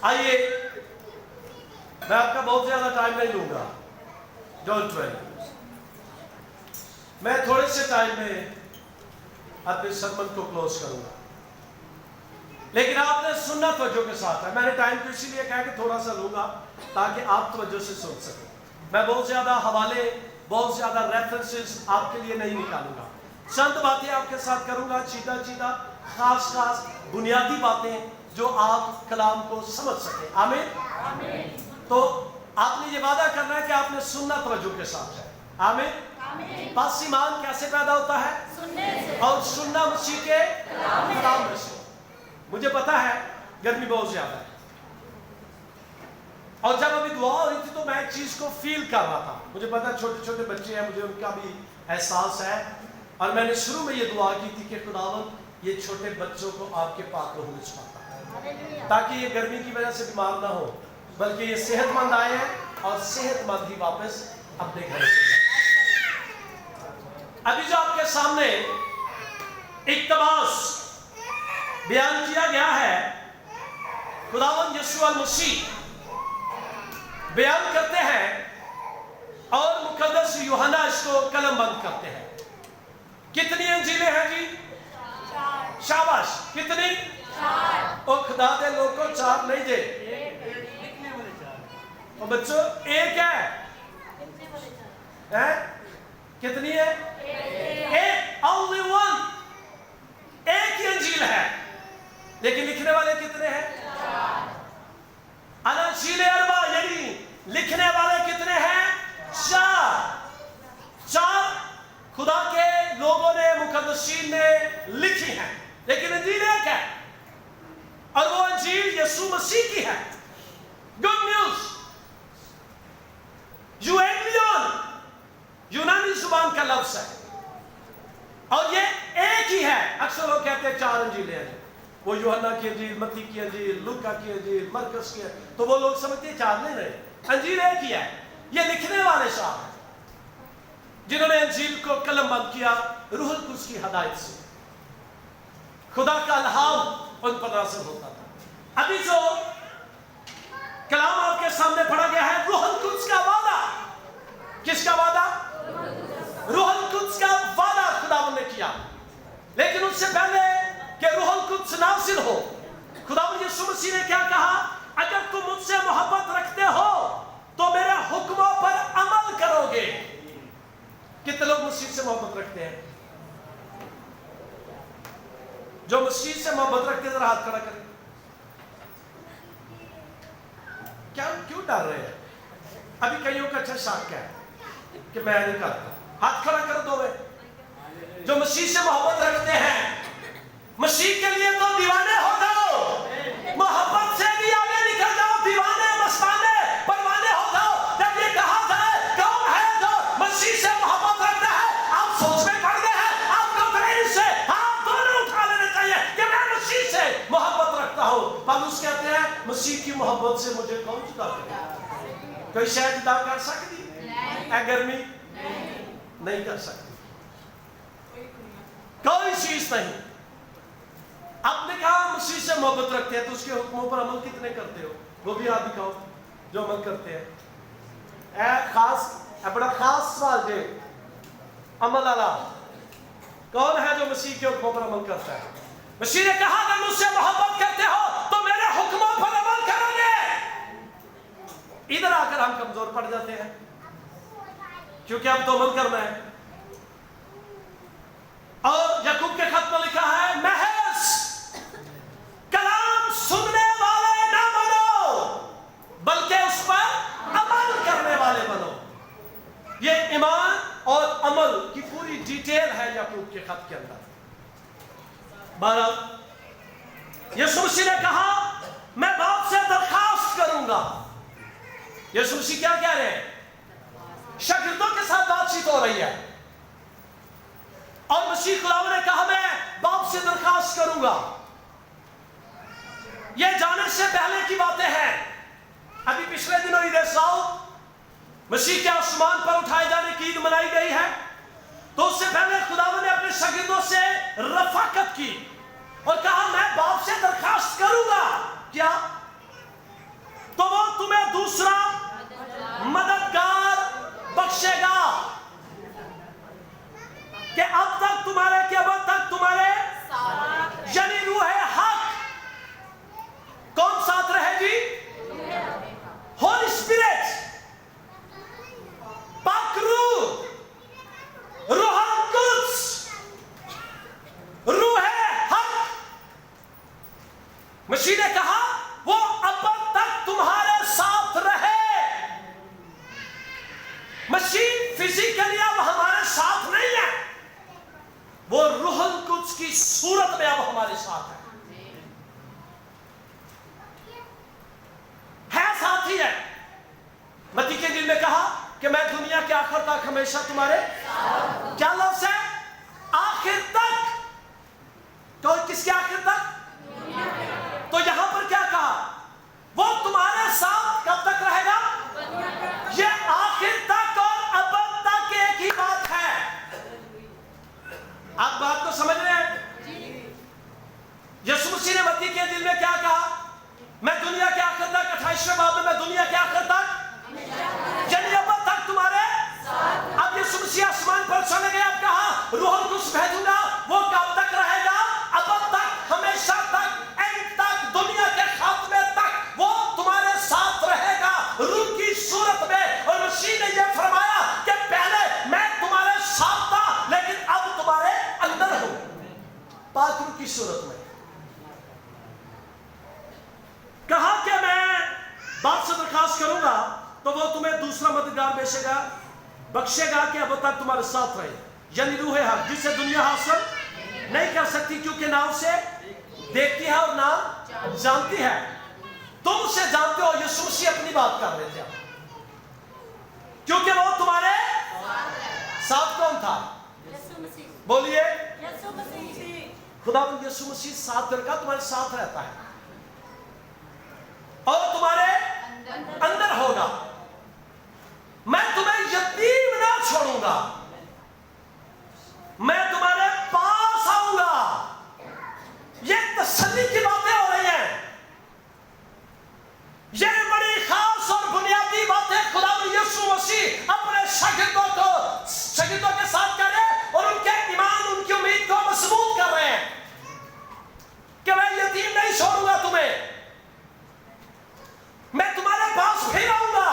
آئیے میں آپ کا بہت زیادہ ٹائم نہیں لوں گا. ڈونٹ وری, میں تھوڑے سے ٹائم میں اپنے سرمن کو کلوز کروں گا, لیکن آپ نے سننا توجہ کے ساتھ ہے. میں نے ٹائم کو اسی لیے کہا کہ تھوڑا سا لوں گا تاکہ آپ توجہ سے سن سکیں. میں بہت زیادہ حوالے, بہت زیادہ ریفرنسز آپ کے لیے نہیں نکالوں گا. چند باتیں آپ کے ساتھ کروں گا, چیدہ خاص بنیادی باتیں جو آپ کلام کو سمجھ سکیں. آمین. تو آپ نے یہ وعدہ کرنا ہے کہ آپ نے سننا توجہ کے ساتھ ہے. آمین. پس ایمان کیسے پیدا ہوتا ہے؟ سننے سے. اور سننا مسیح کے کلام میں سے. مجھے پتا ہے گرمی بہت زیادہ ہے, اور جب ابھی دعا ہو رہی تھی تو میں ایک چیز کو فیل کر رہا تھا. مجھے پتا ہے چھوٹے چھوٹے بچے ہیں, مجھے ان کا بھی احساس ہے, اور میں نے شروع میں یہ دعا کی تھی کہ خداوند یہ چھوٹے بچوں کو آپ کے پاک روح میں چھپاتا تاکہ یہ گرمی کی وجہ سے بیمار نہ ہو, بلکہ یہ صحت مند آئے ہیں اور صحت مند ہی واپس اپنے گھر سے جائیں. ابھی جو آپ کے سامنے اقتباس بیان کیا گیا ہے, خداوند یسوع المسیح بیان کرتے ہیں اور مقدس یوحنا اس کو قلم بند کرتے ہیں. کتنی انجیلیں ہیں جی؟ شاباش. کتنی؟ او خدا دے لوگ کو 4 نہیں دے, اور بچوں ایک ہے. کتنی ہے؟ ایک. only one. ایک ہی انجیل ہے, لیکن لکھنے والے کتنے ہیں؟ 4. اناجیل اربع یعنی لکھنے والے کتنے ہیں؟ 4 خدا کے لوگوں نے, مقدسین نے لکھی ہیں, لیکن انجیل ایک ہے, اور وہ انجیل یسوع مسیح کی ہے. Good news. یوانگلیون یونانی زبان کا لفظ ہے, اور یہ ایک ہی ہے. اکثر لوگ کہتے ہیں 4 انجیلیں ہیں, وہ یوحنا کی انجیل, متی کی انجیل, لوکا کی انجیل, مرکز کی, تو وہ لوگ سمجھتے ہیں 4 نہیں رہے. انجیل ایک ہی ہے. یہ لکھنے والے صاحب ہیں جنہوں نے انجیل کو قلم بند کیا روح القدس کی ہدایت سے. خدا کا الہام ان پر نازل ہوتا تھا. ابھی جو کلام آپ کے سامنے پڑھا گیا ہے, روح القدس کا وعدہ. کس کا وعدہ؟ روح القدس کا وعدہ خداوند نے کیا. لیکن اس سے پہلے کہ روح القدس نازل ہو, خداوند یسوع مسیح نے کیا کہا؟ اگر تم مجھ سے محبت رکھتے ہو تو میرے حکموں پر عمل کرو گے. کتنے لوگ مسیح سے محبت رکھتے ہیں؟ جو مسیح سے محبت رکھتے ہیں ذرا ہاتھ کھڑا کریں. کیوں ڈر رہے ہیں؟ ابھی کئیوں کا اچھا شاک کیا ہے کہ میں نہیں کرتا. ہاتھ کھڑا کر دو. جو مسیح سے محبت رکھتے ہیں, مسیح کے لیے تو دیوانے ہو جاؤ, محبت سے بھی آگے نکل جاؤ, دیوانے, مستانے, پروانے ہو جاؤ. جب یہ کہا جائے کون ہے جو مسیح سے محبت رکھتا ہے, آپ سوچ میں پڑ گئے ہیں. آپ کو برین سے ہاتھ دونوں اٹھا لینے چاہیے کہ میں مسیح سے محبت رکھتا ہوں. پالوس کہتے ہیں مسیح کی محبت سے مجھے کون جدا کرے؟ کوئی شاید جدا کر سکتی ہے گرمی؟ نہیں کر سکتی. کوئی چیز نہیں. آپ نے کہا مسیح سے محبت رکھتے ہیں تو اس کے حکموں پر عمل کتنے کرتے ہو؟ وہ بھی ہاتھ دکھاؤ جو عمل کرتے ہیں. بڑا خاص سوال جی. عمل والا کون ہے جو مسیح کے حکموں پر عمل کرتا ہے؟ مسیح نے کہا اگر مجھ سے محبت کرتے ہو تو میرے حکموں پر عمل کرو گے. ادھر آ کر ہم کمزور پڑ جاتے ہیں کیونکہ ہم تو عمل کرنا ہے. اور یعقوب کے خط میں لکھا ہے محض کلام سننے والے نہ بنو بلکہ اس پر عمل کرنے والے بنو. یہ ایمان اور عمل کی پوری ڈیٹیل ہے یعقوب کے خط کے اندر. بہرحال یسوع مسیح نے کہا میں باپ سے درخواست کروں گا. یسوع مسیح کیا کہہ رہے ہیں؟ شاگردوں کے ساتھ بات چیت ہو رہی ہے, اور مسیح خداوند نے کہا میں باپ سے درخواست کروں گا. یہ جانے سے پہلے کی باتیں ہیں. ابھی پچھلے دنوں عید سال مسیح کے آسمان پر اٹھائے جانے کی عید منائی گئی ہے, تو اس سے پہلے خداوند نے اپنے شاگردوں سے رفاقت کی اور کہا میں باپ سے درخواست کروں گا. کیا دوسرا مددگار بخشے گا کہ اب تک تمہارے کہ اب تک تمہارے یعنی روح حق کون ساتھ رہے جی؟ ہولی اسپرٹ، پاک روح، روح القدس، روح حق۔ مسیح نے کہا وہ اب تک تمہارے ساتھ رہے۔ مسیح فزیکلی اب ہمارے ساتھ نہیں ہے، وہ روح القدس کی صورت میں اب ہمارے ساتھ ہے، ساتھی ہے۔ متی کے دل میں کہا کہ میں دنیا کے آخر تک ہمیشہ تمہارے کیا لفظ ہے؟ آخر تک۔ تو کس کے آخر تک؟ تو یہاں پر کیا کہا؟ وہ تمہارے ساتھ کب تک رہے گا؟ یہ آخر تک اور ابد تک ایک ہی بات ہے۔ آپ بات کو سمجھ رہے ہیں؟ یسوع مسیح نے متی کے دل میں کیا کہا؟ میں دنیا کے آخر تک، 28ویں باب میں دنیا کے آخر تک یعنی اب تک تمہارے۔ اب یسوع مسیح آسمان پر چلے گئے، اب کہا روح القدس بھیجوں گا، وہ کب تک رہے گا؟ اب تک، ہمیشہ تک، اینڈ تک، دنیا کے خاتمے تک وہ تمہارے ساتھ رہے گا روح کی صورت میں۔ اور مسیح نے یہ فرمایا کہ پہلے میں تمہارے ساتھ تھا لیکن اب تمہارے اندر ہوں، پاک روح کی صورت میں۔ کہا کہ میں باپ سے درخواست کروں گا تو وہ تمہیں دوسرا مددگار بخشے گا کہ اب تک تمہارے ساتھ رہے، یعنی روح حق، جسے دنیا حاصل نہیں کر سکتی کیونکہ نہ اسے دیکھتی ہے اور نہ جانتی ہے۔ تم اسے جانتے ہو۔ یسوع مسیح اپنی بات کر رہے تھے کیونکہ وہ تمہارے ساتھ کون تھا؟ بولیے خدا یسوع مسیح 7 دن کا تمہارے ساتھ رہتا ہے اور تمہارے اندر ہوگا۔ میں تمہیں یتیم نہ چھوڑوں گا، میں تمہارے پاس آؤں گا۔ یہ تسلی کی باتیں ہو رہی ہیں، یہ بڑی خاص اور بنیادی باتیں خدا یسوع مسیح اپنے شاگردوں کے ساتھ کر رہے ہیں اور ان کے ایمان، ان کی امید کو مضبوط کر رہے ہیں کہ میں یتیم نہیں چھوڑوں گا تمہیں، میں تمہارے پاس پھر آؤں گا،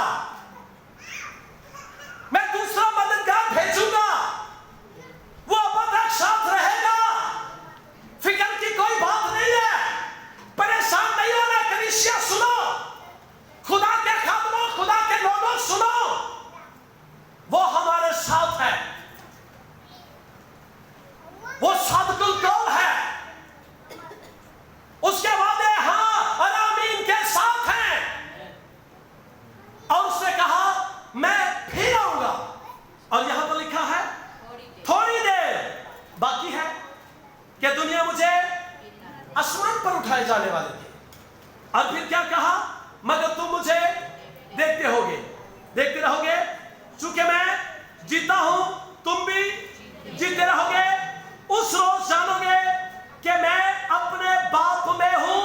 میں دوسرا مددگار بھیجوں گا، وہ اب تک ساتھ رہے گا۔ فکر کی کوئی بات نہیں ہے، پریشان نہیں ہونا۔ کلیسیا سنو، خدا کے خادموں، خدا کے لوگوں سنو، وہ ہمارے ساتھ ہے، وہ صادق القول ہے، اس کے وعدے ہاں اور آمین کے ساتھ ہیں۔ اور اس نے کہا میں پھر آؤں گا، اور یہاں پر لکھا ہے تھوڑی دیر باقی ہے کہ دنیا مجھے آسمان پر اٹھائے جانے والے تھے۔ اور پھر کیا کہا؟ مگر تم مجھے دیکھتے رہو گے، چونکہ میں جیتا ہوں تم بھی جیتے رہو گے۔ اس روز جانو گے کہ میں اپنے باپ میں ہوں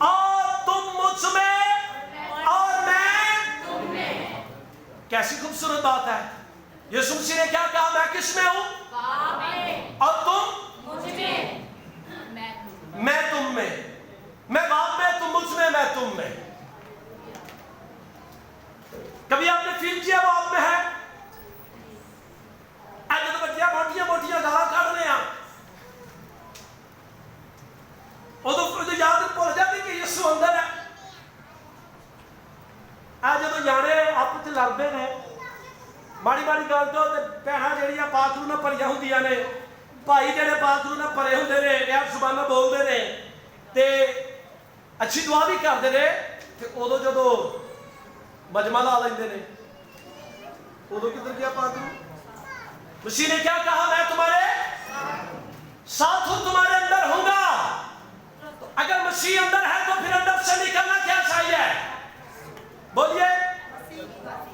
اور تم مجھ میں اور میں تم میں۔ کیسی خوبصورت بات ہے۔ یسوع مسیح نے کیا کہا؟ میں کس میں ہوں؟ باپ میں، اور تم مجھ میں، میں تم میں، میں باپ میں، تم مجھ میں، میں تم میں۔ کبھی آپ نے فیل کیا وہ آپ میں ہے؟ آج تو بچیاں موٹیاں گالا کر رہے ہیں، وہ تو یاد بھول جاتی کہ یسوع اندر ہے۔ آج جب جانے آپ لڑتے ہیں ماڑی گل تو بھੈਣਾਂ ਜਿਹੜੀਆਂ ਪਾਕ ਰੂਹ ਨਾਲ ਭਰੀਆਂ ਹੁੰਦੀਆਂ ਨੇ, ਭਾਈ ਜਿਹੜੇ ਪਾਕ ਰੂਹ ਨਾਲ ਭਰੇ ਹੁੰਦੇ ਨੇ, ਗੈਰ ਜ਼ੁਬਾਨਾਂ ਬੋਲਦੇ ਨੇ ਤੇ ਅੱਛੀ ਦੁਆ ਵੀ ਕਰਦੇ ਨੇ, ਤੇ ਉਦੋਂ ਜਦੋਂ ਮਜਮਾ ਲਾ ਲੈਂਦੇ ਨੇ ਉਦੋਂ ਕਿੱਧਰ ਗਿਆ ਪਾਕ ਰੂਹ? مسیح نے کیا کہا؟ میں تمہارے ساتھ ہوں، تمہارے اندر ہوں گا۔ تو اگر مسیح اندر ہے تو پھر اندر سے نکلنا کیا چاہیے؟ بولیے،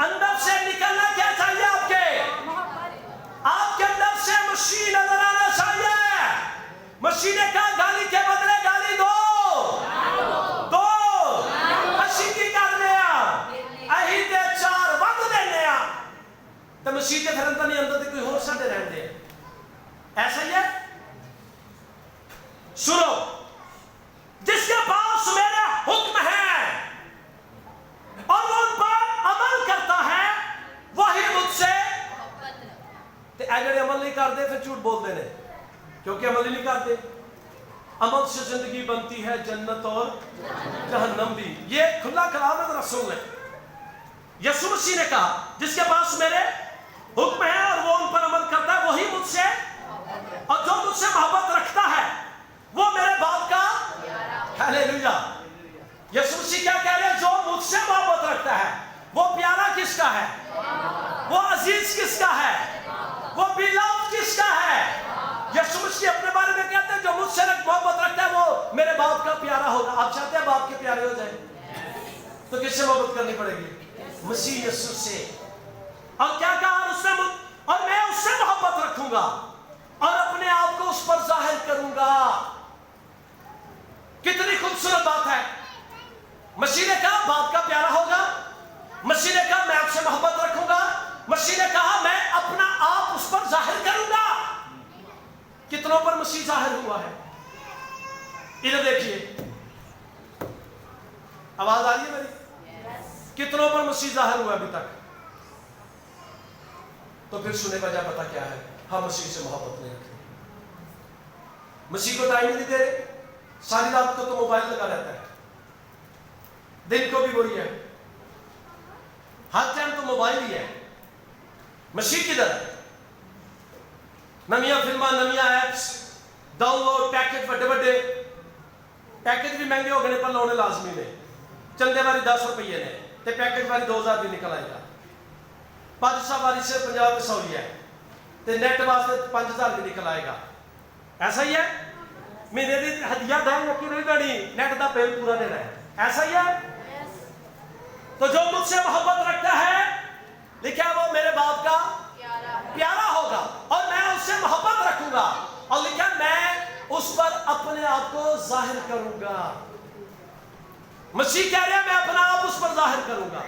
اندر سے نکلنا کیا چاہیے؟ آپ کے اندر سے مسیح نظر آنا چاہیے۔ مسیح نے کہا گالی کے بدلے گالی دو، عشیقی کرنے عمل ہی نہیں کرتے. عمل سے زندگی بنتی ہے جنت اور جہنم بھی. یہ کھلا کلام ہے, رسول ہے. یسوع مسیح نے کہا جس کے پاس میرے حکم ہے اور وہ ان پر عمل کرتا ہے وہی مجھ سے, اور جو مجھ سے محبت رکھتا ہے وہ میرے باپ کا. ہلیلویا. یسوع مسیح کیا کہہ رہے ہیں؟ جو مجھ سے محبت رکھتا ہے وہ پیارا کس کا ہے؟ وہ عزیز کس کا ہے؟ وہ بیلوڈ کس کا ہے؟ یسوع مسیح اپنے بارے میں کہتے ہیں جو مجھ سے محبت رکھتا ہے وہ میرے باپ کا پیارا ہوگا. آپ چاہتے ہیں باپ کے پیارے ہو جائیں تو کس سے محبت کرنی پڑے گی؟ مسیح یسوع سے. اور کیا کہا اس نے؟ اور میں اس سے محبت رکھوں گا اور اپنے آپ کو اس پر ظاہر کروں گا. کتنی خوبصورت بات ہے. مسیح نے کہا باپ کا پیارا ہوگا, مسیح نے کہا میں آپ سے محبت رکھوں گا, مسیح نے کہا میں اپنا آپ اس پر ظاہر کروں گا. کتنوں پر مسیح ظاہر ہوا ہے؟ ادھر دیکھیے, آواز آ رہی ہے میری؟ کتنوں پر مسیح ظاہر ہوا ابھی تک؟ تو پھر سنے وجہ پتا کیا ہے؟ ہم مسیح سے محبت نہیں رکھتے, مسیح کو ٹائم نہیں دے رہے. ساری رات کو تو موبائل لگا رہتا ہے, دن کو بھی وہی ہے, ہر ٹائم تو موبائل ہی ہے. مسیح کدھر؟ نمیاں فلماں, نمیاں ایپس, ڈاؤن لوڈ, پیکج بڑے بڑے پیکج بھی مہنگے ہو گئے پر لانے لازمی نے. چندے والی 10 روپیے نے تے پیکج والی 2000 بھی نکل آئے گا. 500 والی سے 50 میں 100 ہی ہے تے نیٹ واسطے 5000 بھی نکل آئے گا. ایسا ہی ہے. مہینے دی ہدیہ دیں کی نہیں دینی, نیٹ دا بل پورا دینا ہے. ایسا ہی ہے. تو جو مجھ سے محبت رکھتا ہے لکھا وہ میرے باپ کا پیارا ہوگا اور میں اس سے محبت رکھوں گا, اور لکھا میں اس پر اپنے آپ کو ظاہر کروں گا. مسیح کہہ رہے ہیں میں اپنا آپ اس پر ظاہر کروں گا.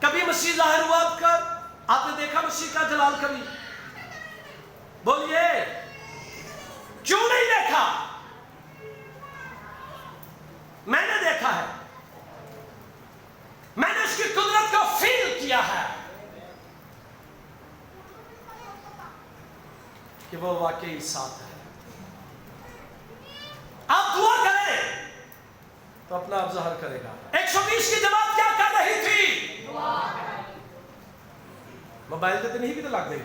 کبھی مسیح ظاہر ہوا آپ کا؟ آپ نے دیکھا مسیح کا جلال کبھی؟ بولیے کیوں نہیں دیکھا؟ میں نے دیکھا ہے, میں نے اس کی قدرت کو فیل کیا ہے کہ وہ واقعی ساتھ ہے. آپ دعا کریں تو اپنا آپ ظاہر کرے گا. 120 کی جماعت کیا کر رہی تھی؟ موبائل پہ تو نہیں بھی تو لگ گئی.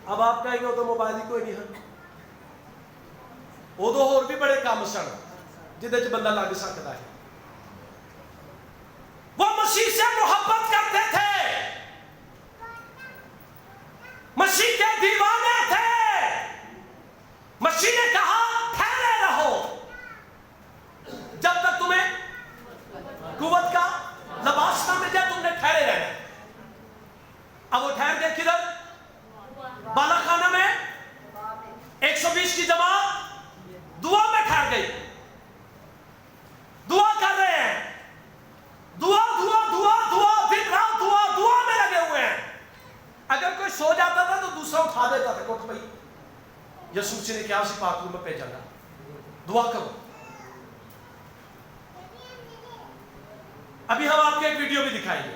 اب آپ کہیں گے تو موبائل ہی کوئی نہیں ہے. وہ تو اور بھی بڑے کام سن جہاں بندہ لگ سکتا ہے. وہ مسیح سے محبت کرتے تھے, مسیح کے دیوانے تھے. مسیح نے کہا ٹھہرے رہو جب تک تمہیں قوت کا لباس نہ مل جائے, تم نے ٹھہرے رہنا. اب وہ ٹھہر گئے کدھر؟ بالا خانہ میں. 120 کی جماعت دعا میں ٹھہر گئی, دعا کر رہے ہیں, دعا دعا دعا دعا, دن رات دعا دعا میں لگے ہوئے ہیں. اگر کوئی سو جاتا تھا تو دوسرا اٹھا دیتا تھا, اٹھ بھائی یسوع مسیح نے کیا پاک روم میں بھیجا, دعا کرو. ابھی ہم آپ کے ایک ویڈیو بھی دکھائیں گے.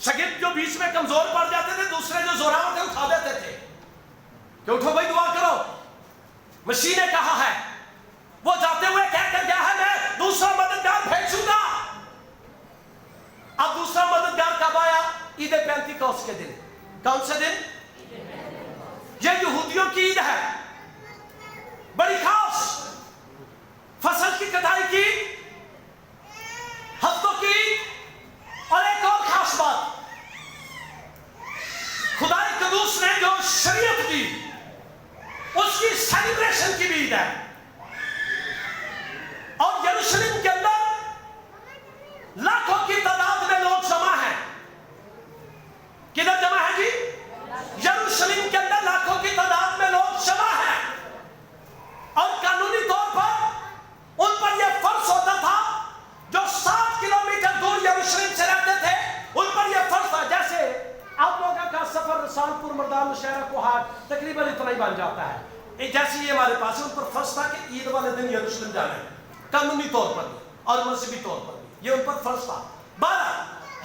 شاگرد جو بیچ میں کمزور پڑ جاتے تھے دوسرے جو زوراور تھے اٹھا دیتے تھے کہ اٹھو بھائی دعا کرو. مسیح نے کہا ہے, وہ جاتے ہوئے کہہ کر گیا ہے میں دوسرا مددگار بھیجوں گا. اب دوسرا مددگار کب آیا؟ عید پینتیکوست کے دن. کون سے دن؟ یہ یہودیوں کی عید ہے, بڑی خاص. فصل کی کٹائی کی, ہفتوں کی, اور ایک اور خاص بات, خدا قدوس نے جو شریعت دی اس کی سیلیبریشن کی بھی عید ہے. اور یروشلم کے اندر لاکھوں کی تعداد میں لوگ جمع ہیں. کدھر جمع ہے جی؟ یروشلم کے اندر لاکھوں کی تعداد میں لوگ جمع ہیں. اور قانونی طور پر ان پر یہ فرض ہوتا تھا, جو 60 کلومیٹر دور یروشلم سے رہتے تھے ان پر یہ فرض تھا. جیسے آپ لوگوں کا سفر سالپور, مردان, نوشہرہ, کوہاٹ تقریباً اتنا ہی بن جاتا ہے. جیسے یہ ہمارے پاس ہے, ان پر فرض تھا کہ عید والے دن یروشلم جانا ہے, قانونی طور پر بھی اور مذہبی طور پر بھی یہ ان پر فرض تھا.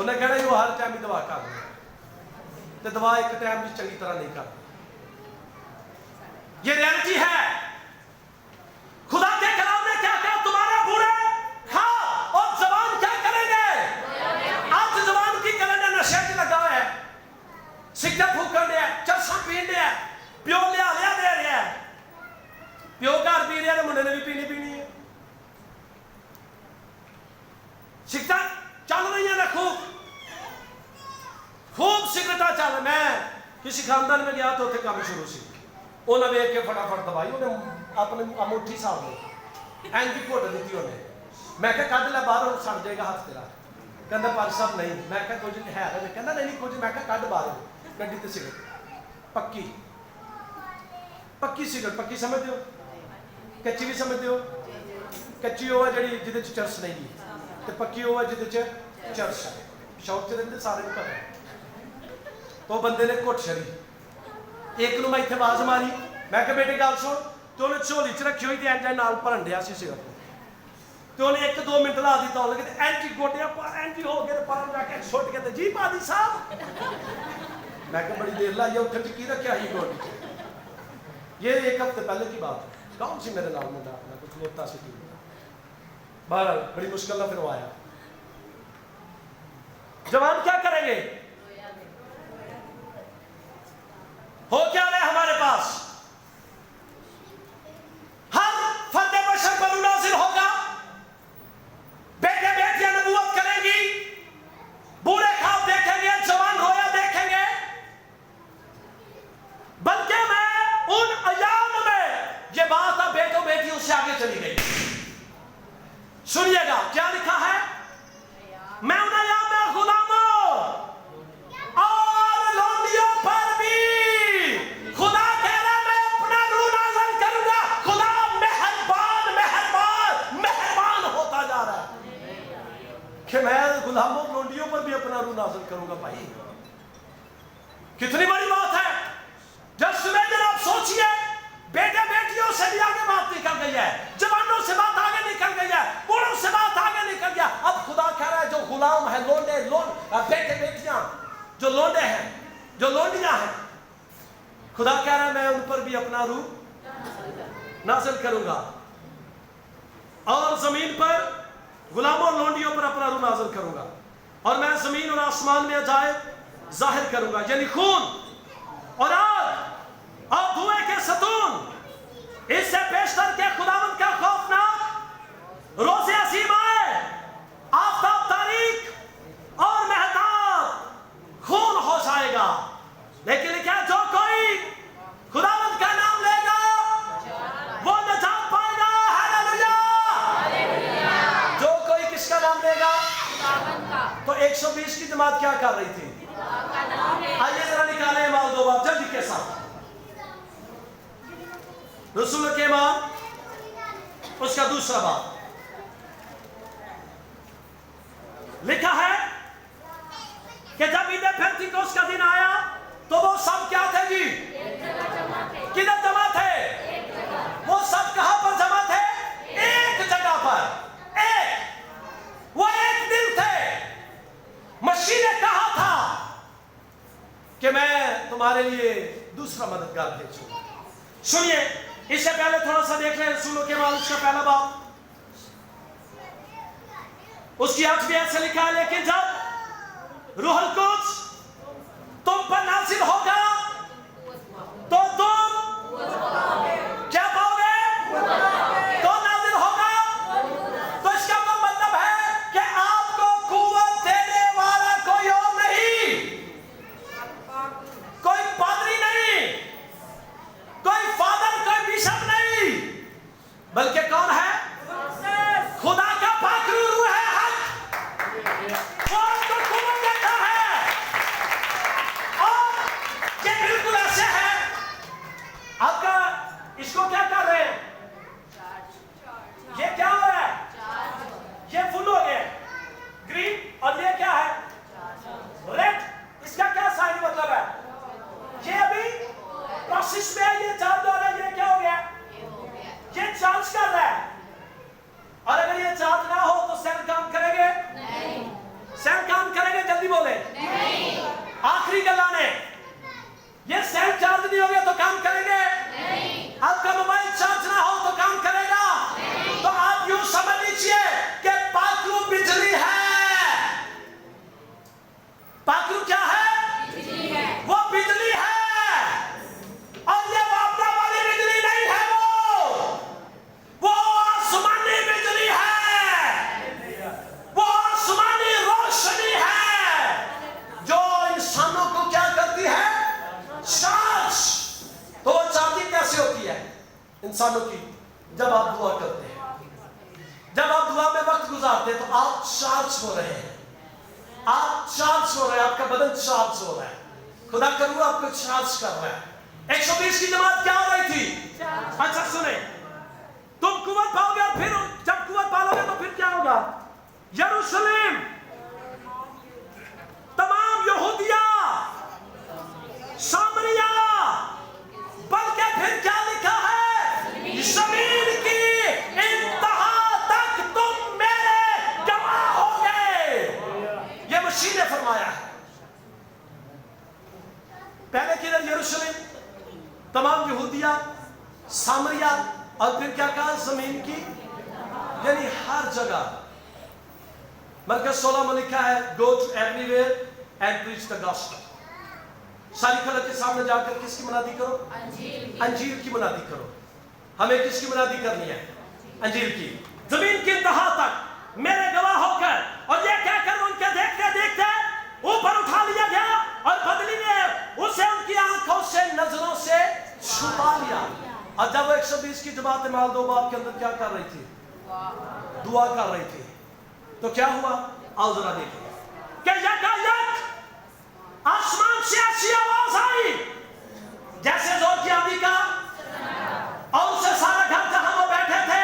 انہیں کہنا وہ ہر ٹائم ہی دعا کر رہے تو دعا ایک ٹائم بھی چنگی طرح نہیں کرتی. یہ ریالٹی ہے. خدا کے کلام نے کیا کہا؟ تمہارے بوڑھے کھاؤ اور زبان کیا کریں گے؟ آج زبان کی کرنے نشے سے لگا ہوا ہے, سگریٹ پھونکن دیا ہے, چرساں پین دیا ہے, پیو لیا دے رہا ہے, پیو گھر پی رہا ہے, منڈے نے بھی پینی ہے. سگریٹ چل رہی ہیں نا خوب سگریٹاں چل. میں کسی خاندان میں گیا تو اتنے کام شروع سی. انہیں ویک کے فٹافٹ دوائی انہیں اپنے انگوٹھی صاحب نے اینٹی گھٹ دیتی انہیں. میں کہا کڈ لے باہر سڑ جائے گا ہاتھ تیرا. کہندا پاج صاحب نہیں. میں کہا کچھ ہے تو کہندا نہیں کچھ. میں کہا کڈ باہر گڈی تے سگریٹ پکی سگریٹ. پکی سمجھتے ہو؟ کچی بھی سمجھتے ہو؟ کچی وہ ہے جڑی جہد چرس نہیں گی, تو پکی وہ ہے جہد چرس ہے. شوق سے رہتے سارے کو پتہ ہے. تو بندے نے گھٹ چھڑی. ایک نو میں اتنے آواز ماری. میں کہ بیٹے گل سن. تو انہیں جھولی چ رکھی ہوئی تھی اینجا نال بھرن ڈیا سی سگریٹ. تو انہیں 1-2 منٹ لا دیتا ہو لگے اینٹی گوٹیا اینٹی ہو گئے پر جا کے چھوٹ کے جی پادی صاحب. میں کہ بڑی دیر لائی اٹھن کی رکھا ہی گوٹی. یہ 1 ہفتے پہلے کی بات ہے. کون سی میرے نال منڈا اپنا کچھ لوتا سی کی. بہرحال بڑی مشکل نہ پھر وہ آیا. جوان کیا کریں گے؟ ہو کیا رہے ہمارے پاس؟ ہر فرد بشر پر نازل ہوگا. بیٹے بیٹیاں نبوت کریں گی, بوڑھے خواب دیکھیں گے, جوان رویا دیکھیں گے. بلکہ میں ان ایام میں یہ بات اب بیٹوں بیٹیوں سے آگے چلی گئی. سنیے گا کیا لکھا ہے. میں ان ایام میں غلاموں اور لونڈیوں پر بھی خدا کہہ رہا میں اپنا روح نازل کروں گا. خدا مہربان مہربان مہربان ہوتا جا رہا ہے کہ میں غلاموں لونڈیوں پر بھی اپنا روح نازل کروں گا. بھائی کتنی بڑی بات ہے. جب صبح جناب سوچئے بیٹے بیٹیوں سے بھی آگے بات نکل گئی ہے, جوانوں سے بات آگے نکل گئی ہے, بوڑھوں سے بات آگے نکل گیا. اب خدا کہہ رہا ہے جو غلام ہے, لونڈے بیٹے بیٹیاں جو لونڈے ہیں, جو لونڈیاں ہیں, خدا کہہ رہا ہے میں ان پر بھی اپنا روح نازل کروں گا اور زمین پر غلاموں اور لونڈیوں پر اپنا روح نازل کروں گا. اور میں زمین اور آسمان میں عجائب ظاہر کروں گا, یعنی خون اور آگ اور دھوئے کے ستون. اس سے پیشتر کے خداوند کا خوفناک روز عظیم آئے. آفتاب تاریک اور مہتاب خون ہو جائے گا. لیکن کیا جو کوئی خداوند کا نام لے گا وہ نجات پائے گا. ہاللویا. جو کوئی کس کا نام لے گا؟ تو 120 کی جماعت کیا کر رہی تھی؟ آئیے ذرا نکالیں امام 2 باب جلدی کے ساتھ. رسول کے امام اس کا دوسرا باب لکھا ہے کہ جب عید پینتیکوس کا دن آیا تو وہ سب کیا تھے جی؟ کدھر جمع تھے؟ وہ سب کہاں پر جمع تھے؟ ایک جگہ پر. وہ ایک دل تھے. مسیح نے کہا تھا کہ میں تمہارے لیے دوسرا مددگار بھیجوں. سنیے اس سے پہلے تھوڑا سا دیکھ لیں رسولوں کے بعد اس کا پہلا باب اس کی 8ویں آیت سے لکھا ہے لیکن جب روح القدس تم پر نازل ہوگا تو تم کیا پاؤ گے؟ تو نازل ہوگا. تو اس کا مطلب ہے کہ آپ کو قوت دینے والا کوئی اور نہیں, کوئی پادری نہیں, کوئی فادر, کوئی بشپ نہیں, بلکہ کون ہے؟ خدا کا پاک روح ہے. حق وہ آپ کو قوت دیتا ہے. انسانوں کی جب آپ دعا کرتے ہیں, جب آپ دعا میں وقت گزارتے ہیں تو آپ چارج ہو رہے ہیں, آپ چارج ہو رہے ہیں, آپ کا بدن چارج ہو رہا ہے. خدا کروں آپ کو چارج کر رہا ہے. 120 کی جماعت کیا ہو رہی تھی؟ اچھا سنیں, تم قوت پاؤ گے, پھر جب قوت پالو گے تو پھر کیا ہوگا؟ یروشلم, تمام یہودیہ, سامریہ, بلکہ پھر کیا لکھا ہے؟ زمین کی انتہا تک تم میرے گواہ ہو گئے. یہ مسیح نے فرمایا ہے. پہلے کدھر؟ یروشلم, تمام یہودیہ, سامریہ, اور پھر کیا کہا؟ زمین کی, یعنی ہر جگہ. مرکز 16 میں لکھا ہے go to everywhere and preach the gospel. ساری خلق کے سامنے جا کر کس کی منادی کرو؟ انجیل کی منادی کرو. ہمیں کس کی منادی کرنی ہے؟ انجیل کی. زمین کی انتہا تک میرے گواہ ہو کر, اور یہ کہہ کر ان کے دیکھتے دیکھتے اوپر اٹھا لیا گیا اور بدلی نے اسے ان کی آنکھوں سے, نظروں سے چھپا لیا. اور جب وہ 120 کی جماعت مال دو باب کے اندر کیا کر رہی تھی؟ دعا کر رہی تھی. تو کیا ہوا؟ آؤ ذرا دیکھیں کہ یکایک آسمان سے ایسی آواز آئی جیسے زور کی آندھی کا, اور اسے سارا گھر جہاں وہ بیٹھے تھے,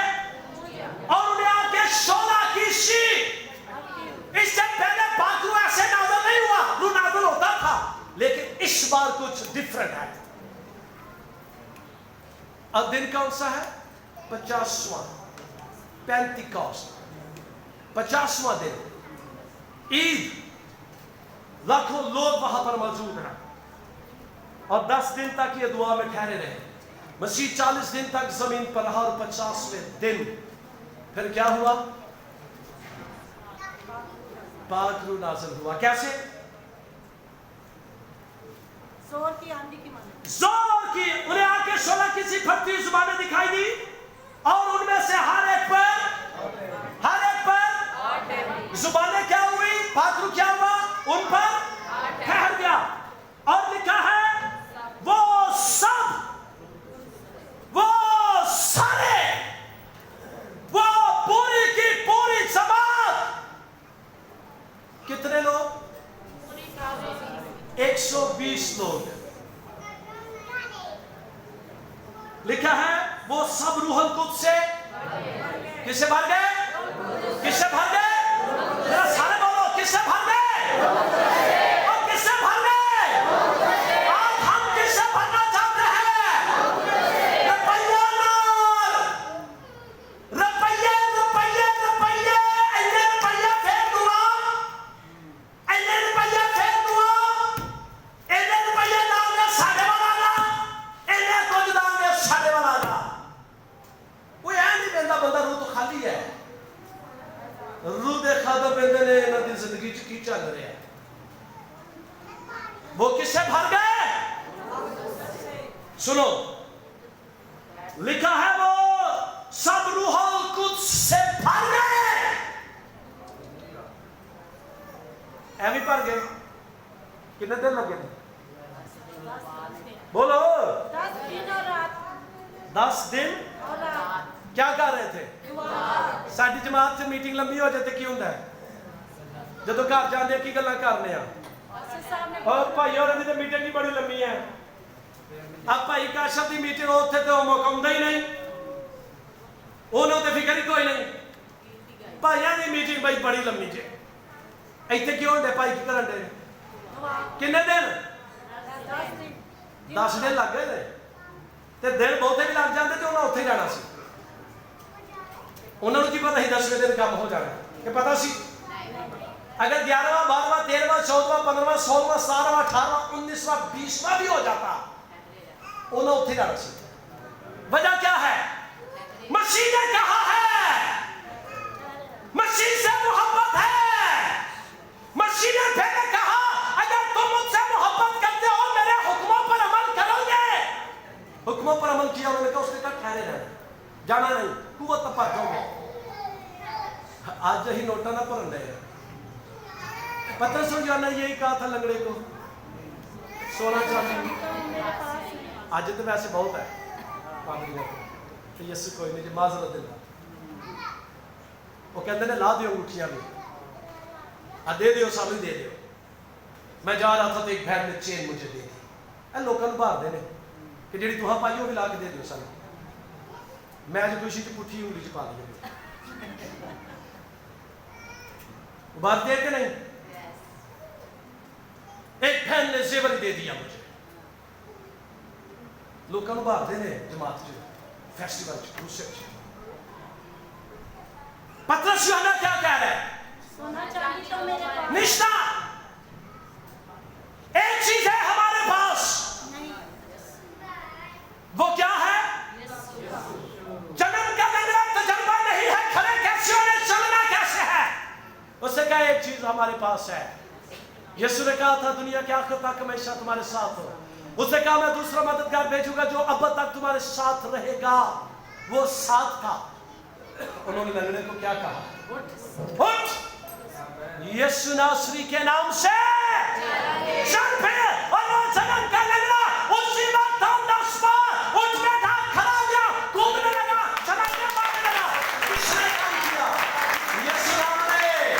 اور انہیں آ کے شعلہ کی شی. اس سے پہلے باقی ایسے نازل نہیں ہوا, روح نازل ہوتا تھا, لیکن اس بار کچھ ڈیفرنٹ ہے. اب دن کون سا ہے؟ 50واں, پینتیکوست, 50واں دن, عید. لاکھوں لوگ وہاں پر موجود ہیں, اور 10 دن تک یہ دعا میں ٹھہرے رہے. مسیح 40 دن تک زمین پر رہا, اور 50ویں دن پھر کیا ہوا؟ پاک روح نازل ہوا. کیسے؟ زور کی آندھی کی مانند. زور کی. انہیں آ کے شعلہ کی سی پھٹتی زبانیں دکھائی دی, اور ان میں سے ہر ایک پر زبانیں کیا ہوئی؟ پاک روح کیا ہوا؟ ان پر ٹھہر گیا. اور لکھا ہے وہ سارے, وہ پوری کی پوری جماعت. کتنے لوگ؟ 120 لوگ. لکھا ہے وہ سب روح القدس سے کس سے بھر گئے؟ کس سے بھر گئے؟ ذرا سارے بولو, کس سے بھر گئے؟ اور کس سے بھر گئے؟ آج ہم کس سے بھرنا چاہتے ہیں؟ روپیہ نال, روپیہ اینے روپیہ پھیر دعا, اینے روپیہ پھیر دعا, اینے روپیہ نال دے ساڑے والا گا, اینے کچھ نال دے ساڑے والا گا. کوئی ہے نہیں بندہ, بندہ روح تو خالی ہے. روح دے خادم بندے نے انہوں دی زندگی کی چل رہے ہیں. وہ کس سے بھر گئے؟ سنو, لکھا ہے وہ سب روح القدس سے بھر گئے. ایوی بھر گئے. کتنے دن لگے تھے؟ بولو. 10 دن اور رات. 10 دن اور رات. کیا کر رہے تھے؟ دعا. ساری جماعت سے میٹنگ لمبی ہو جاتے کی ہوتا ہے؟ جدو گھر جانے کی گلا کرنے ہیں. اور بھائی اور دی میٹنگ ہی بڑی لمبی ہے. اب بھائی کاشف دی میٹنگ ہوتے تو موقع ہوں ہی نہیں, انہوں تے فکر ہی کوئی نہیں. بھائیاں دی میٹنگ بھائی بڑی لمبی جے. ایتھے کیوں ہوندے بھائی کی کرن دے؟ کنے دن؟ 10 دن لگ گئے تے دن بہتے بھی لگ جاندے تے انہاں اوتھے جانا سی. انہوں نے کی پتہ ہی 10ویں دن کام ہو جانا کہ پتہ سی. اگر 11واں 12واں 13واں 14واں 15واں 16واں 17واں 18واں 19واں 20واں بھی ہو جاتا, انہوں نے اتنے جانا سی. وجہ کیا ہے؟ مسیح نے کہا ہے, مسیح سے محبت ہے. مسیح نے پہلے کہا اگر تم مجھ سے محبت کرتے ہو میرے حکموں پر عمل کرو گے. حکموں پر عمل کیا, انہوں نے کہا اس نے کہا ٹھہرے رہنا, جانا نہیں, قوت پر جاؤ گے. آج ہی نوٹا نہ پرن رہے ہیں. پترس و یوحنا یہی کہا تھا لنگڑے کو, سونا چاندی. آج تو ویسے بہت ہے پادریوں کو. کہ یسو کوئی نہیں جی معذرت دلا وہ کہتے ہیں لا دیو انگوٹھیاں بھی دے دیو سانو دے دیو میں جا رہا تھا تو ایک بہن نے چین مجھے دے دی اے لوگوں نے باہر دینے کہ جڑی تہاں پائی وہ بھی لا کے دے دیو سانو میں جو خوشی کی پٹھی انگلی چ پا دی وہ بات دے کے نہیں ایک بہن نے زیور دے دیا مجھے لوگوں نے باہر دینے جماعت جو فیسٹیول کروسے پترس یوحنا کیا کہہ رہا ہے سونا چاندی تو میرے پاس نشتہ ایک چیز ہے ہمارے پاس نہیں وہ کیا ہے جنم کا میرا تجربہ نہیں ہے کھڑے کیسے ہونے چلنا کیسے ہے اس نے کہا ایک چیز ہمارے پاس ہے یسوع نے کہا تھا دنیا کے آخر تک ہمیشہ تمہارے ساتھ ہو اس نے کہا میں دوسرا مددگار بھیجوں گا جو اب تک تمہارے ساتھ رہے گا وہ ساتھ تھا انہوں نے لنگڑے کو کیا کہا اٹھ یسوع ناصری کے نام سے چل پھر اور وہ جنم کا لنگڑا اسی وقت ہم نسبار اٹھ بیٹھا کھڑا ہو گیا کودنے لگا چلانے مارنے لگا کس نے کام کیا یسوع نے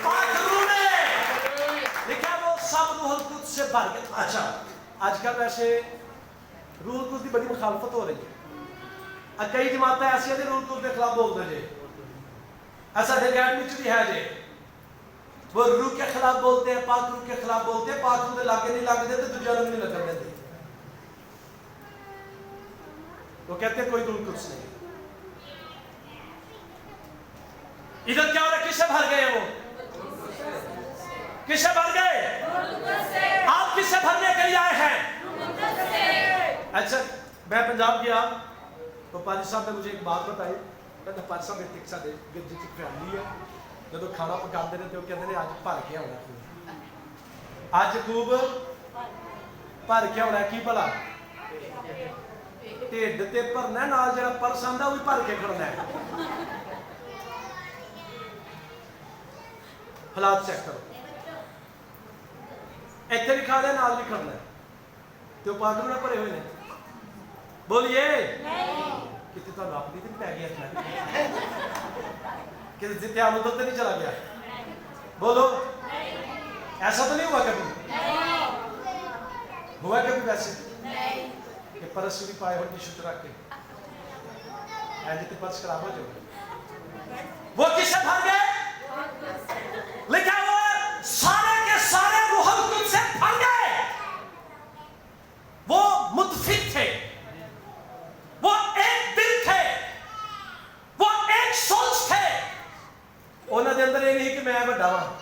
پاک روح نے دیکھا وہ سب روح القدس سے بھر گئے اچھا آج کل ویسے روح القدس کی بڑی مخالفت ہو رہی ہے کئی جماعتیں ایسی ہیں روح القدس کے خلاف بول دیں جی ایسا اکیڈمی بھی ہے جی وہ روح کے خلاف بولتے ہیں پاک روح کے خلاف بولتے ہیں پاک روح کے لاگے نہیں لگ دیتے دوجا روح نہیں لگن دیتے وہ کہتے ہیں کوئی روح القدس نہیں ادھر کیا ہو رہا ہے کسے بھر گئے ہیں وہ کسے بھر گئے آپ کسے بھرنے کے لیے آئے ہیں اچھا میں پنجاب گیا تو پادری صاحب نے مجھے ایک بات بتائی کہتے پادری صاحب ایک سا دے گرجی کی فیملی ہے جب کھانا پکاتے رہتے وہ کہتے ہیں آج بھر کے ہونا آج خوب بھر کے ہونا کی بھلا ٹھڈ تے بھرنا نال جڑا پرس آندا وہ بھی بھر کے کھڑنا ہے حالات چیک کرو ایتھے بھی کھا لے نال بھی کھڑنا ہے تو پاگل نہ بھرے ہوئے نے بولیے کتنے تو آپ بھی پہ گیا کہ دھیان ادھر تو نہیں چلا گیا بولو ایسا تو نہیں ہوا کبھی ہوا کبھی ویسے کہ پرس بھی پائے ہو ٹیشو رکھ کے ایسے پرس خراب ہو جائے وہ کس سے بھر گئے لکھا ہوا سارے کے سارے روح القدس سے بھر گئے وہ متفق تھے وہ ایک دل تھے وہ ایک سوچ تھے انہوں نے اندر یہ نہیں کہ میں بڑا ہوں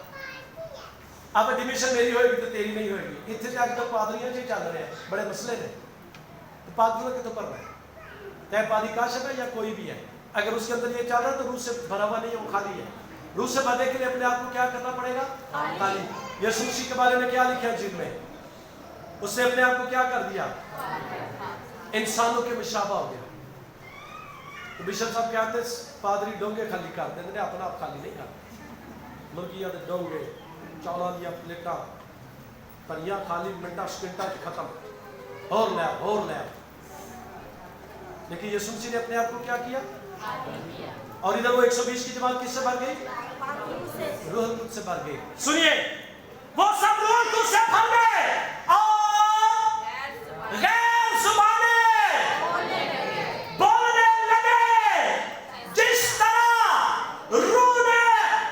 اب ایڈمیشن میری ہوئے گی تو تیری نہیں ہوئے گی اتنے جا کے تو پادریاں سے چل رہے ہیں بڑے مسئلے نے تو پادریوں کے تو پر رہے چاہے پادری کاشف ہے یا کوئی بھی ہے اگر اس کے اندر یہ چل رہا ہے تو روح سے بھرا ہوا نہیں ہے وہ خالی ہے روح سے بھرنے کے لیے اپنے آپ کو کیا کرنا پڑے گا خالی یسوع مسیح کے بارے میں کیا لکھا ہے انجیل میں اس نے اپنے آپ کو کیا کر دیا انسانوں کے مشابہ ہو گیا تو بشپ صاحب کہتے ہیں پادری ڈونگے خالی کر دیں نے اپنا آپ خالی نہیں کرتے مرغیاں دے ڈونگے چولاں دیا پلیٹاں پریاں خالی منٹا سکنٹا ختم اور لے لیکن یسوع مسیح نے اپنے آپ کو کیا کیا اور ادھر وہ 120 کی جماعت کس سے بھر گئی روح القدس سے بھر گئی سنیے وہ سب روح القدس سے بھر گئے اور غیر زبانیں بولنے لگے جس طرح روح نے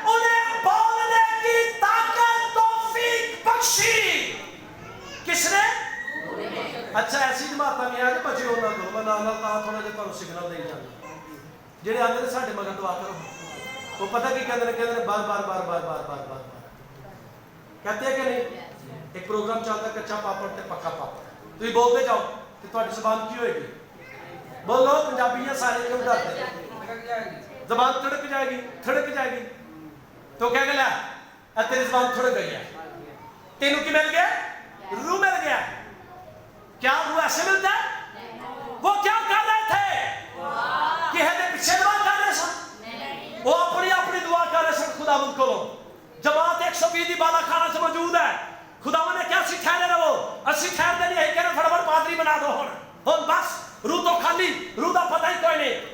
انہیں بولنے کی طاقت توفیق بخشی کس نے اچھا ایسی جماعت میں آ کے بچے ہونا دو میں نال نال تھوڑا جہا تمہیں سگنل دے جانا جڑے آتے ہیں ساڈے مگر دعا کرو وہ پتہ کی کہتے ہیں بار بار کہتے ہیں کہ نہیں ایک پروگرام چلتا ہے کچا پاپڑ تے پکا پاپڑ تو یہ بولتے جاؤ کہ تھوڑی زبان کی ہوئے گی بولو پنجابیاں سارے کیوں ڈرتے ہیں زبان تھڑک جائے گی تو کہہ گیا تیری زبان تھڑک گئی ہے تینوں کی مل گیا روح مل گیا کیا روح ایسے ملتا ہے وہ کیا کر رہے تھے کہ ہے پیچھے دعا کر رہے سن وہ اپنی دعا کر رہے سن خدا مند کو جماعت 120 بالا خانہ سے موجود ہے خدا نے کیا سکھائے رہے وہ اسی ٹھہر دے نہیں ہے کہ فٹافٹ پادری بنا دو ہن بس روح تو خالی روح دا پتہ ہی کوئی نہیں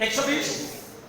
120।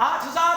8000,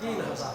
3000।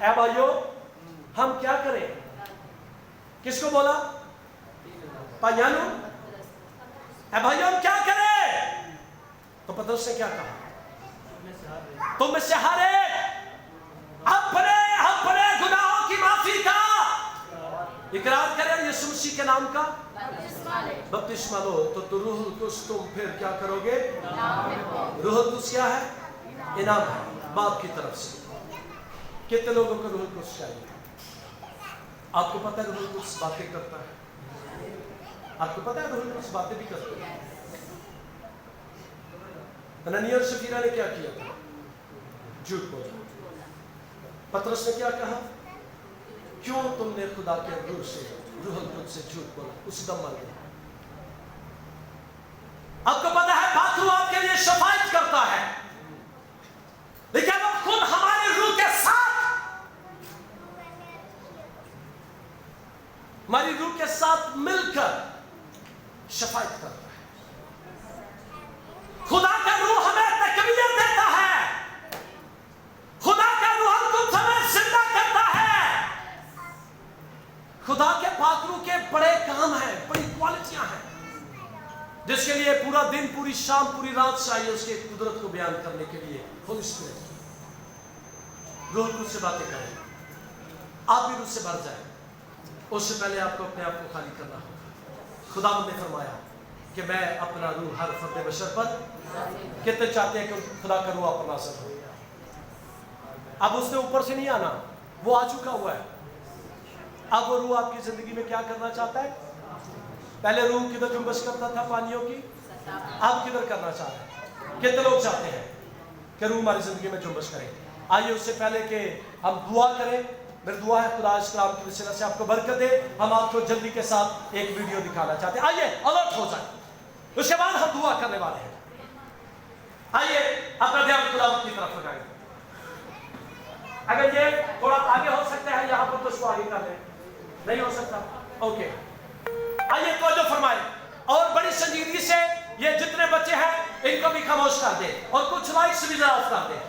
اے بھائیو ہم کیا کریں؟ کس کو بولا؟ پائیانو؟ اے بھائیو ہم کیا کریں؟ تو پترس نے کیا کہا؟ تم میں سے ہر ایک اپنے گناہوں کی معافی کا اقرار کرے، یسوع مسیح کے نام کا بپتسمہ لو، تو روح القدس تم پھر کیا کرو گے؟ روح القدس کیا ہے؟ انعام ہے باپ کی طرف سے۔ کتنے لوگوں کو روح القدس چاہیے؟ آپ کو پتہ ہے روح القدس باتیں کرتا ہے؟ آپ کو پتہ ہے روح القدس باتیں بھی کرتا ہے؟ حنانیہ اور سفیرہ نے کیا کیا تھا؟ جھوٹ بولا۔ پترس نے کیا کہا؟ کیوں تم نے خدا کے روح سے، روح القدس سے جھوٹ بولا؟ اسی دم مر گیا۔ آپ کو پتہ ہے پاک روح آپ کے لیے شفاعت کرتا ہے، لیکن وہ خود ہماری روح کے ساتھ، ہماری روح کے ساتھ مل کر شفاعت کرتا ہے۔ خدا کا روح ہمیں تقویت دیتا ہے، خدا کا روح القدس ہمیں زندہ کرتا ہے۔ خدا کے پاک روح کے بڑے کام ہیں، بڑی کوالٹیاں ہیں، جس کے لیے پورا دن، پوری شام، پوری رات چاہیے اس کی قدرت کو بیان کرنے کے لیے۔ ہولی اسپرٹ روح القدس سے باتیں کریں، آپ بھی روح سے بھر جائیں۔ اس سے پہلے آپ کو اپنے آپ کو خالی کرنا ہوگا۔ خدا نے فرمایا کہ میں اپنا روح ہر فرد بشر پر، کتنے چاہتے ہیں کہ خدا کا روح آپ پر نازل ہو؟ اب اس نے اوپر سے نہیں آنا، وہ آ چکا ہوا ہے۔ اب وہ روح آپ کی زندگی میں کیا کرنا چاہتا ہے؟ پہلے روح کدھر جنبش کرتا تھا پانیوں کی، اب کدھر کرنا چاہتا ہے؟ کتنے لوگ چاہتے ہیں کہ روح ہماری زندگی میں جنبش کرے؟ آئیے اس سے پہلے کہ ہم دعا کریں، میری دعا ہے خدا اس کلام کی وسیلہ سے آپ کو برکت دے۔ ہم آپ کو جلدی کے ساتھ ایک ویڈیو دکھانا چاہتے ہیں، آئیے الرٹ ہو جائیں، اس کے بعد ہم دعا کرنے والے ہیں۔ آئیے اپنا دھیان خدا کی طرف لگائیں۔ اگر یہ تھوڑا آگے ہو سکتا ہے یہاں پر تو اس کو آگے کر لیں، نہیں ہو سکتا اوکے۔ آئیے توجہ فرمائیں اور بڑی سنجیدگی سے یہ جتنے بچے ہیں ان کو بھی خاموش کر دیں اور کچھ لائٹس بھی ضرور کر دیں۔